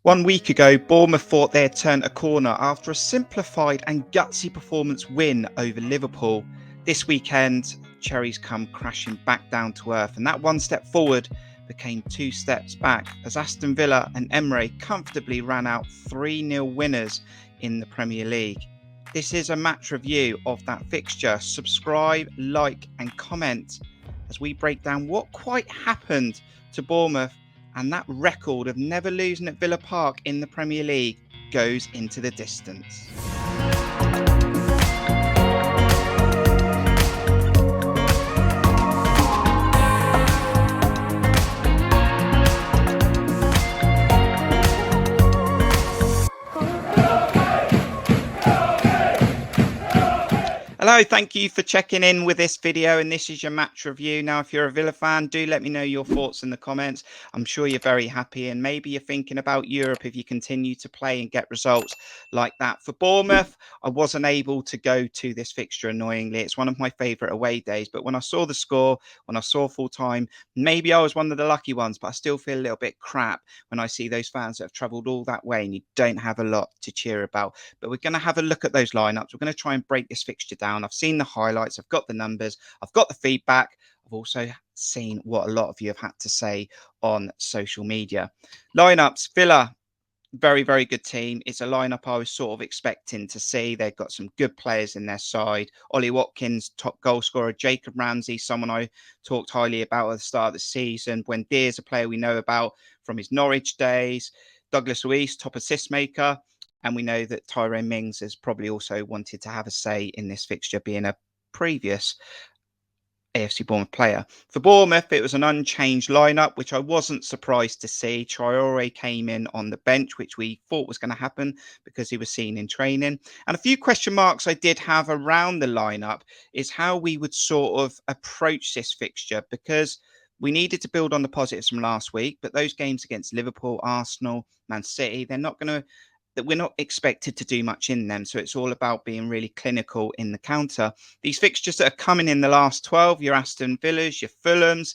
1 week ago, Bournemouth thought they had turned a corner after a simplified and gutsy performance win over Liverpool. This weekend, Cherries come crashing back down to earth, and that one step forward became 2 steps back as Aston Villa and Emre comfortably ran out 3-0 winners in the Premier League. This is a match review of that fixture. Subscribe, like, and comment as we break down what quite happened to Bournemouth, and that record of never losing at Villa Park in the Premier League goes into the distance. Hello, thank you for checking in with this video, and this is your match review. Now, if you're a Villa fan, do let me know your thoughts in the comments. I'm sure you're very happy, and maybe you're thinking about Europe if you continue to play and get results like that. For Bournemouth, I wasn't able to go to this fixture, annoyingly. It's one of my favourite away days, but when I saw the score, when I saw full time, maybe I was one of the lucky ones, but I still feel a little bit crap when I see those fans that have travelled all that way and you don't have a lot to cheer about. But we're going to have a look at those lineups. We're going to try and break this fixture down. I've seen the highlights, I've got the numbers, I've got the feedback. I've also seen what a lot of you have had to say on social media. Lineups, Villa, very, very good team. It's a lineup I was sort of expecting to see. They've got some good players in their side. Ollie Watkins, top goal scorer. Jacob Ramsey, someone I talked highly about at the start of the season. Buendia's a player we know about from his Norwich days. Douglas Luiz, top assist maker. And we know that Tyrone Mings has probably also wanted to have a say in this fixture, being a previous AFC Bournemouth player. For Bournemouth, it was an unchanged lineup, which I wasn't surprised to see. Traore came in on the bench, which we thought was going to happen because he was seen in training. And a few question marks I did have around the lineup is how we would sort of approach this fixture, because we needed to build on the positives from last week, but those games against Liverpool, Arsenal, Man City, they're not going to that we're not expected to do much in them. So it's all about being really clinical in the counter. These fixtures that are coming in the last 12, your Aston Villas, your Fulhams,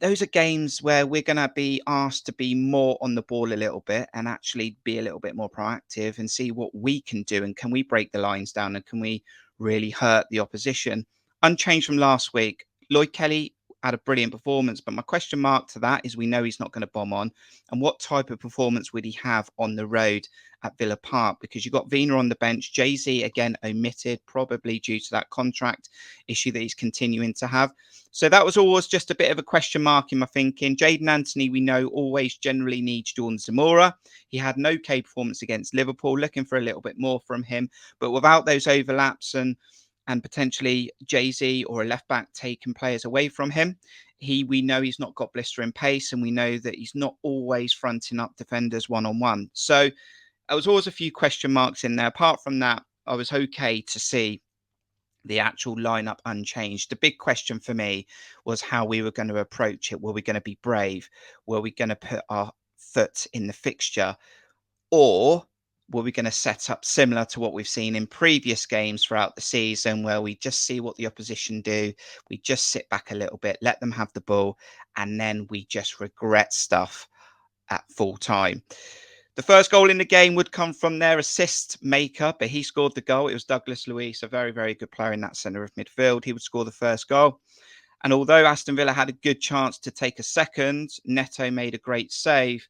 those are games where we're going to be asked to be more on the ball a little bit and actually be a little bit more proactive and see what we can do. And can we break the lines down and can we really hurt the opposition? Unchanged from last week, Lloyd Kelly had a brilliant performance, but my question mark to that is we know he's not going to bomb on. And what type of performance would he have on the road at Villa Park? Because you've got Vina on the bench, Jay-Z again omitted, probably due to that contract issue that he's continuing to have. So that was always just a bit of a question mark in my thinking. Jadon Anthony, we know, always generally needs Jordan Zamora. He had an okay performance against Liverpool, looking for a little bit more from him. But without those overlaps and potentially Jay-Z or a left back taking players away from him, we know he's not got blistering pace, and we know that he's not always fronting up defenders one-on-one. So there was always a few question marks in there. Apart from that, I was okay to see the actual lineup unchanged. The big question for me was how we were going to approach it. Were we going to be brave? Were we going to put our foot in the fixture? Or were we going to set up similar to what we've seen in previous games throughout the season, where we just see what the opposition do, we just sit back a little bit, let them have the ball, and then we just regret stuff at full time? The first goal in the game would come from their assist maker, but he scored the goal. It was Douglas Luiz, a very, very good player in that centre of midfield. He would score the first goal. And although Aston Villa had a good chance to take a second, Neto made a great save.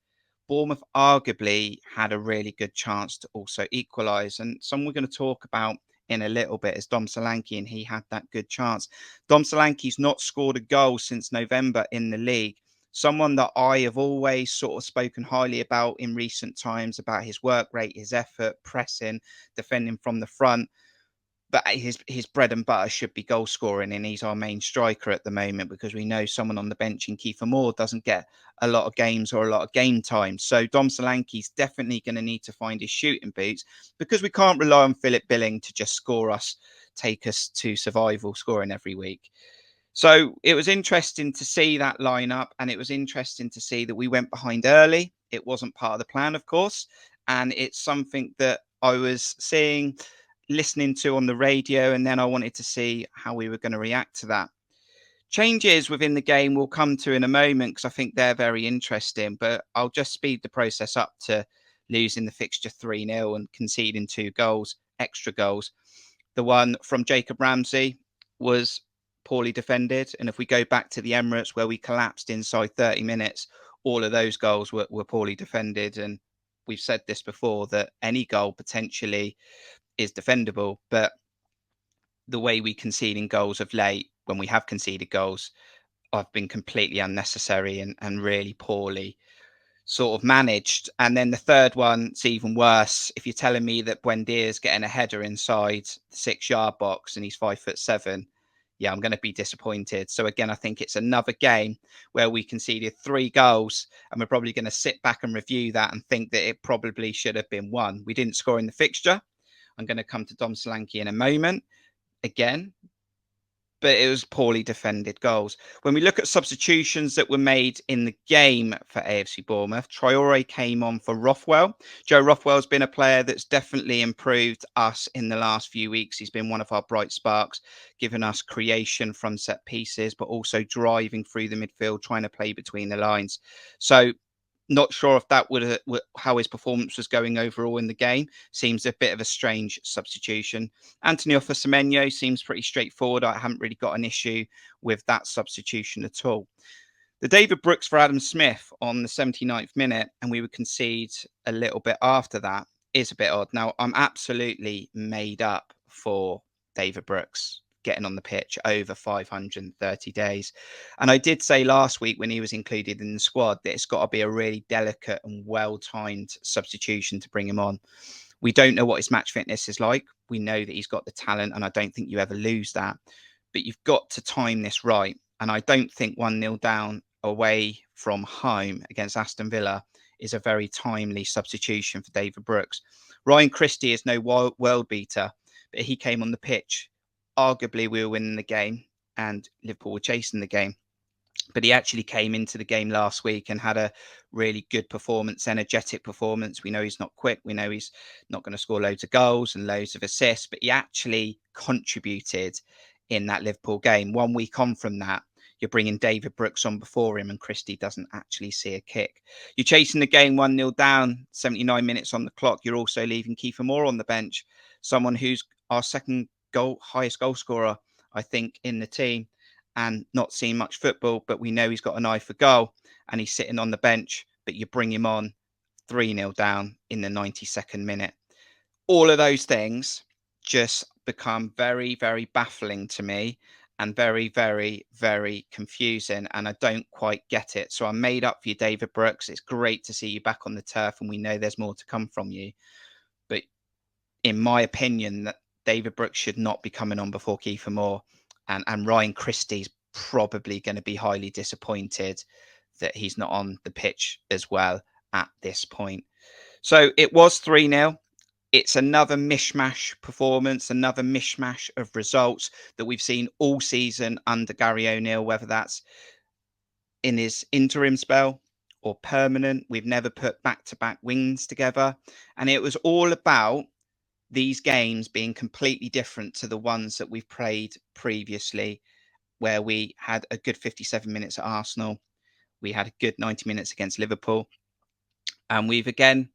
Bournemouth arguably had a really good chance to also equalise. And someone we're going to talk about in a little bit is Dom Solanke, and he had that good chance. Dom Solanke's not scored a goal since November in the league. Someone that I have always sort of spoken highly about in recent times, about his work rate, his effort, pressing, defending from the front. But his bread and butter should be goal scoring, and he's our main striker at the moment, because we know someone on the bench in Kiefer Moore doesn't get a lot of games or a lot of game time. So Dom Solanke's definitely going to need to find his shooting boots, because we can't rely on Philip Billing to just take us to survival scoring every week. So it was interesting to see that lineup, and it was interesting to see that we went behind early. It wasn't part of the plan, of course, and it's something that I was listening to on the radio, and then I wanted to see how we were going to react to that. Changes within the game we'll come to in a moment because I think they're very interesting, but I'll just speed the process up to losing the fixture 3-0 and conceding 2 goals, extra goals. The one from Jacob Ramsey was poorly defended. And if we go back to the Emirates where we collapsed inside 30 minutes, all of those goals were poorly defended. And we've said this before, that any goal potentially is defendable, but the way we conceding goals of late, when we have conceded goals, have been completely unnecessary and really poorly sort of managed. And then the third one's even worse. If you're telling me that Buendia's getting a header inside the 6-yard box and he's 5'7", yeah, I'm going to be disappointed. So again, I think it's another game where we conceded 3 goals and we're probably going to sit back and review that and think that it probably should have been 1. We didn't score in the fixture. I'm going to come to Dom Solanke in a moment again, but it was poorly defended goals. When we look at substitutions that were made in the game for AFC Bournemouth, Traore came on for Rothwell. Joe Rothwell's been a player that's definitely improved us in the last few weeks. He's been one of our bright sparks, giving us creation from set pieces, but also driving through the midfield, trying to play between the lines. So not sure if that would how his performance was going overall in the game. Seems a bit of a strange substitution. Anthony Semenyo seems pretty straightforward. I haven't really got an issue with that substitution at all. The David Brooks for Adam Smith on the 79th minute, and we would concede a little bit after that, is a bit odd. Now, I'm absolutely made up for David Brooks getting on the pitch over 530 days. And I did say last week when he was included in the squad that it's got to be a really delicate and well-timed substitution to bring him on. We don't know what his match fitness is like. We know that he's got the talent, and I don't think you ever lose that. But you've got to time this right. And I don't think 1-0 down away from home against Aston Villa is a very timely substitution for David Brooks. Ryan Christie is no world beater, but he came on the pitch. Arguably, we were winning the game and Liverpool were chasing the game. But he actually came into the game last week and had a really good performance, energetic performance. We know he's not quick. We know he's not going to score loads of goals and loads of assists, but he actually contributed in that Liverpool game. 1 week on from that, you're bringing David Brooks on before him and Christie doesn't actually see a kick. You're chasing the game 1-0 down, 79 minutes on the clock. You're also leaving Kiefer Moore on the bench, someone who's our second highest goal scorer, I think, in the team, and not seen much football, but we know he's got an eye for goal and he's sitting on the bench, but you bring him on 3-0 down in the 92nd minute. All of those things just become very, very baffling to me and very, very, very confusing. And I don't quite get it. So I'm made up for you, David Brooks. It's great to see you back on the turf and we know there's more to come from you. But in my opinion, that David Brooks should not be coming on before Kiefer Moore. And Ryan Christie's probably going to be highly disappointed that he's not on the pitch as well at this point. So it was 3-0. It's another mishmash performance, another mishmash of results that we've seen all season under Gary ONeill, whether that's in his interim spell or permanent. We've never put back-to-back wins together. And it was all about these games being completely different to the ones that we've played previously, where we had a good 57 minutes at Arsenal. We had a good 90 minutes against Liverpool. And we've again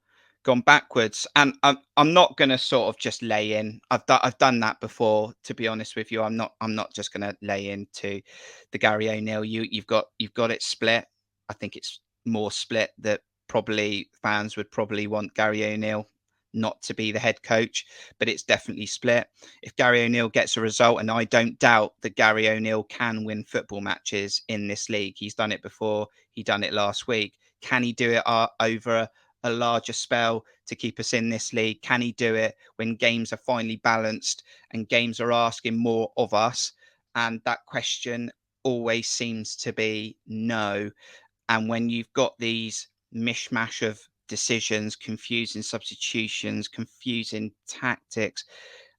gone backwards. And I'm not going to sort of just lay in. I've done that before, to be honest with you. I'm not just going to lay into the Gary ONeill. You've got it split. I think it's more split that probably fans would probably want Gary ONeill not to be the head coach, but it's definitely split. If Gary ONeill gets a result, and I don't doubt that Gary ONeill can win football matches in this league. He's done it before. He done it last week. Can he do it over a larger spell to keep us in this league? Can he do it when games are finally balanced and games are asking more of us? And that question always seems to be no. And when you've got these mishmash of decisions, confusing substitutions, confusing tactics,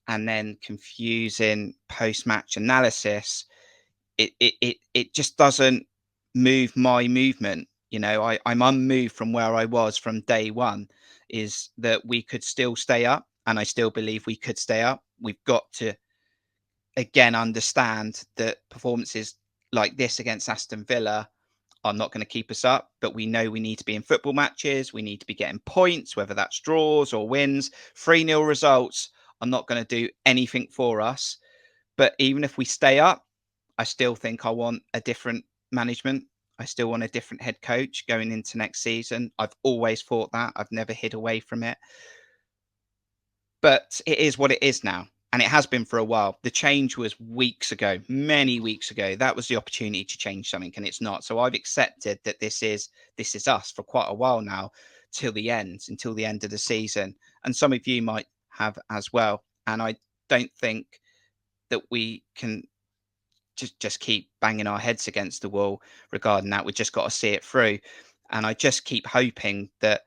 and then confusing post-match analysis, it just doesn't move my movement. You know, I'm unmoved from where I was from day one, is that we could still stay up, and I still believe we could stay up. We've got to, again, understand that performances like this against Aston Villa are not going to keep us up, but we know we need to be in football matches. We need to be getting points, whether that's draws or wins. 3-0 results are not going to do anything for us. But even if we stay up, I still think I want a different management. I still want a different head coach going into next season. I've always thought that. I've never hid away from it. But it is what it is now. And it has been for a while. The change was weeks ago, many weeks ago. That was the opportunity to change something, and it's not. So I've accepted that this is us for quite a while now, until the end of the season. And some of you might have as well. And I don't think that we can just keep banging our heads against the wall regarding that. We've just got to see it through. And I just keep hoping that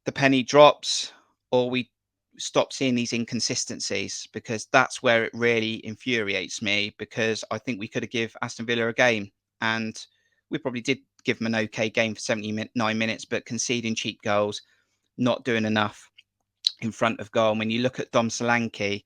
the penny drops, or we stop seeing these inconsistencies, because that's where it really infuriates me, because I think we could have given Aston Villa a game, and we probably did give them an okay game for 79 minutes, but conceding cheap goals, not doing enough in front of goal. And when you look at Dom Solanke,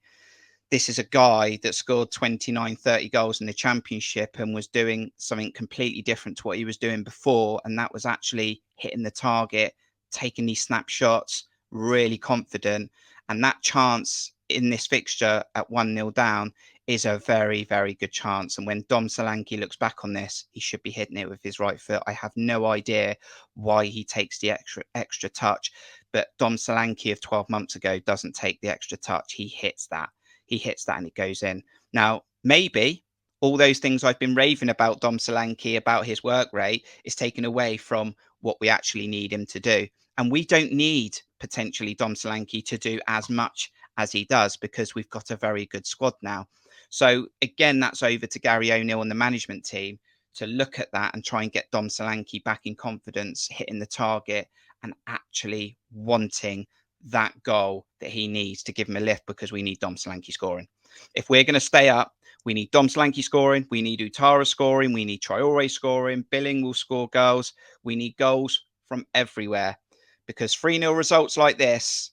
this is a guy that scored 29, 30 goals in the Championship and was doing something completely different to what he was doing before. And that was actually hitting the target, taking these snapshots, really confident. And that chance in this fixture at 1-0 down is a very, very good chance. And when Dom Solanke looks back on this, he should be hitting it with his right foot. I have no idea why he takes the extra touch. But Dom Solanke of 12 months ago doesn't take the extra touch. He hits that. And it goes in. Now, maybe all those things I've been raving about Dom Solanke, about his work rate, is taken away from what we actually need him to do. And we don't need potentially Dom Solanke to do as much as he does, because we've got a very good squad now. So again, that's over to Gary ONeill and the management team to look at that and try and get Dom Solanke back in confidence, hitting the target and actually wanting that goal that he needs to give him a lift, because we need Dom Solanke scoring. If we're going to stay up, we need Dom Solanke scoring, we need Utara scoring, we need Traore scoring, Billing will score goals. We need goals from everywhere, because 3-0 results like this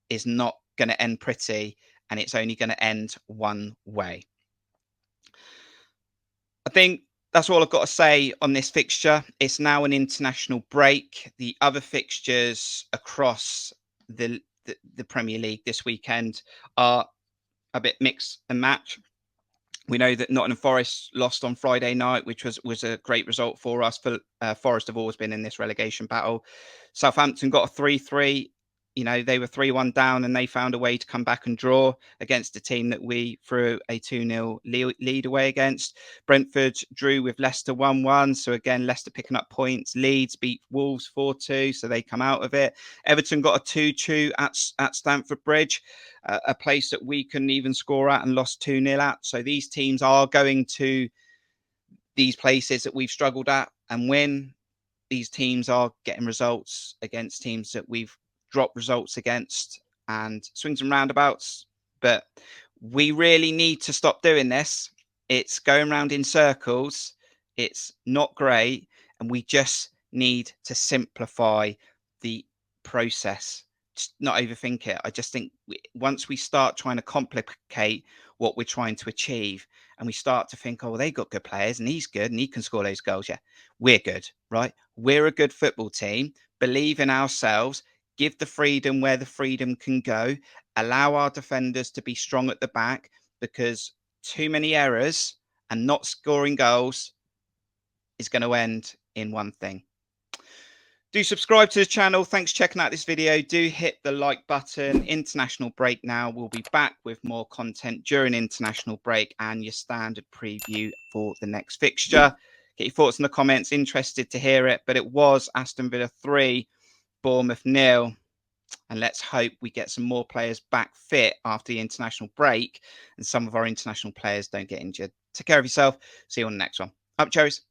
is not going to end pretty, and it's only going to end one way. I think that's all I've got to say on this fixture. It's now an international break. The other fixtures across the Premier League this weekend are a bit mix and match. We know that Nottingham Forest lost on Friday night, which was a great result for us. Forest have always been in this relegation battle. Southampton got a 3-3. You know, they were 3-1 down, and they found a way to come back and draw against a team that we threw a 2-0 lead away against. Brentford drew with Leicester 1-1. So again, Leicester picking up points. Leeds beat Wolves 4-2, so they come out of it. Everton got a 2-2 at Stamford Bridge, a place that we couldn't even score at and lost 2-0 at. So these teams are going to these places that we've struggled at and win. These teams are getting results against teams that we've drop results against, and swings and roundabouts. But we really need to stop doing this. It's going round in circles. It's not great. And we just need to simplify the process. Just not overthink it. I just think once we start trying to complicate what we're trying to achieve, and we start to think, oh, well, they got good players and he's good and he can score those goals. Yeah, we're good, right? We're a good football team. Believe in ourselves. Give the freedom where the freedom can go. Allow our defenders to be strong at the back, because too many errors and not scoring goals is going to end in one thing. Do subscribe to the channel. Thanks for checking out this video. Do hit the like button. International break now. We'll be back with more content during international break and your standard preview for the next fixture. Get your thoughts in the comments. Interested to hear it. But it was Aston Villa 3. Bournemouth 0, and let's hope we get some more players back fit after the international break, and some of our international players don't get injured. Take care of yourself. See you on the next one. Up, Cherries.